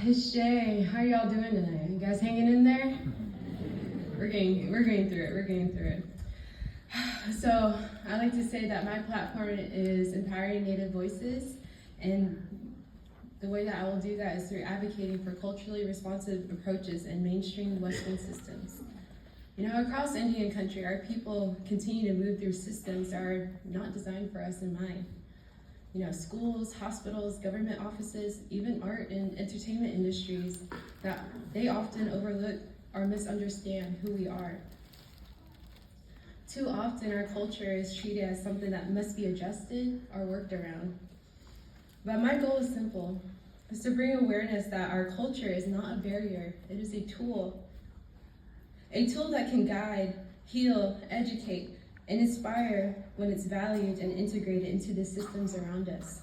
It's Shay. How y'all doing tonight? You guys hanging in there? We're getting through it. We're getting through it. So I like to say that my platform is empowering Native voices, and the way that I will do that is through advocating for culturally responsive approaches in mainstream Western systems. You know, across Indian country, our people continue to move through systems that are not designed for us in mind. You know, schools, hospitals, government offices, even art and entertainment industries that they often overlook or misunderstand who we are. Too often our culture is treated as something that must be adjusted or worked around. But my goal is simple. It's to bring awareness that our culture is not a barrier. It is a tool that can guide, heal, educate, and inspire when it's valued and integrated into the systems around us.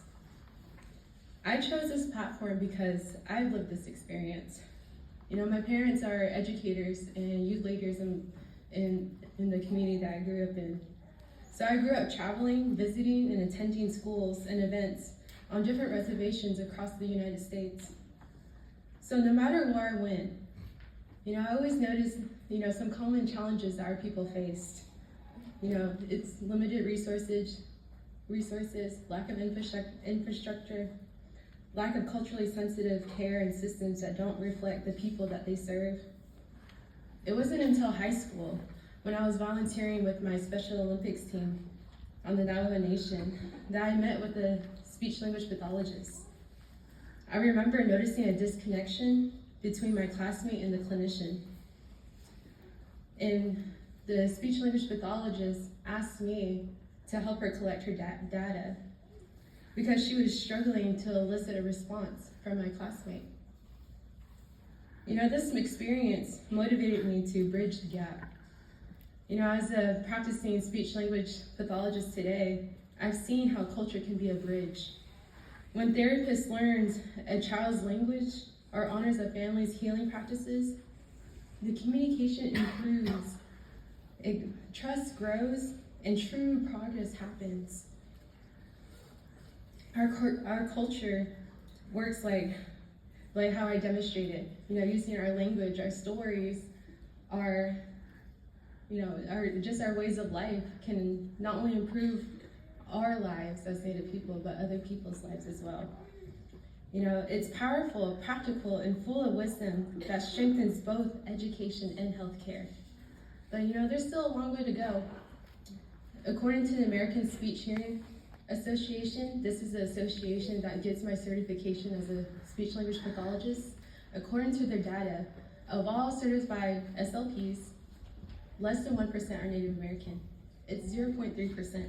I chose this platform because I've lived this experience. You know, my parents are educators and youth leaders in the community that I grew up in. So I grew up traveling, visiting, and attending schools and events on different reservations across the United States. So no matter where I went, you know, I always noticed, you know, some common challenges that our people faced. You know, it's limited resources, lack of infrastructure, lack of culturally sensitive care and systems that don't reflect the people that they serve. It wasn't until high school, when I was volunteering with my Special Olympics team on the Navajo Nation, that I met with a speech-language pathologist. I remember noticing a disconnection between my classmate and the clinician. And the speech-language pathologist asked me to help her collect her data because she was struggling to elicit a response from my classmate. You know, this experience motivated me to bridge the gap. You know, as a practicing speech-language pathologist today, I've seen how culture can be a bridge. When therapists learn a child's language or honors a family's healing practices, the communication improves, trust grows, and true progress happens. Our culture works like how I demonstrated, you know, using our language, our stories, our ways of life can not only improve our lives as Native people, but other people's lives as well. You know, it's powerful, practical, and full of wisdom that strengthens both education and healthcare. But you know, there's still a long way to go. According to the American Speech Hearing Association, this is the association that gets my certification as a speech-language pathologist. According to their data, of all certified SLPs, less than 1% are Native American. It's 0.3%,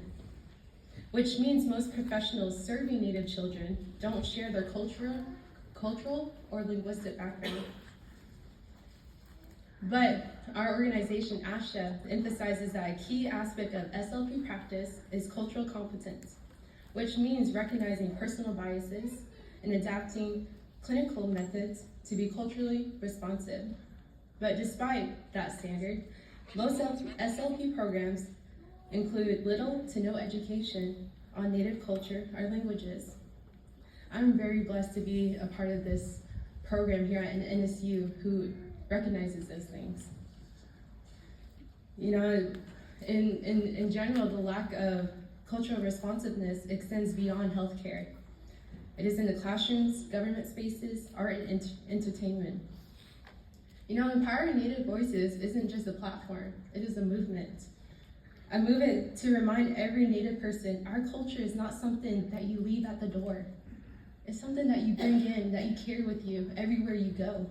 which means most professionals serving Native children don't share their cultural or linguistic background. But our organization, ASHA, emphasizes that a key aspect of SLP practice is cultural competence, which means recognizing personal biases and adapting clinical methods to be culturally responsive. But despite that standard, most SLP programs include little to no education on Native culture or languages. I'm very blessed to be a part of this program here at NSU who recognizes those things. You know, in general, the lack of cultural responsiveness extends beyond healthcare. It is in the classrooms, government spaces, art, and entertainment. You know, empowering Native voices isn't just a platform, it is a movement. A movement to remind every Native person our culture is not something that you leave at the door. It's something that you bring in, that you carry with you everywhere you go.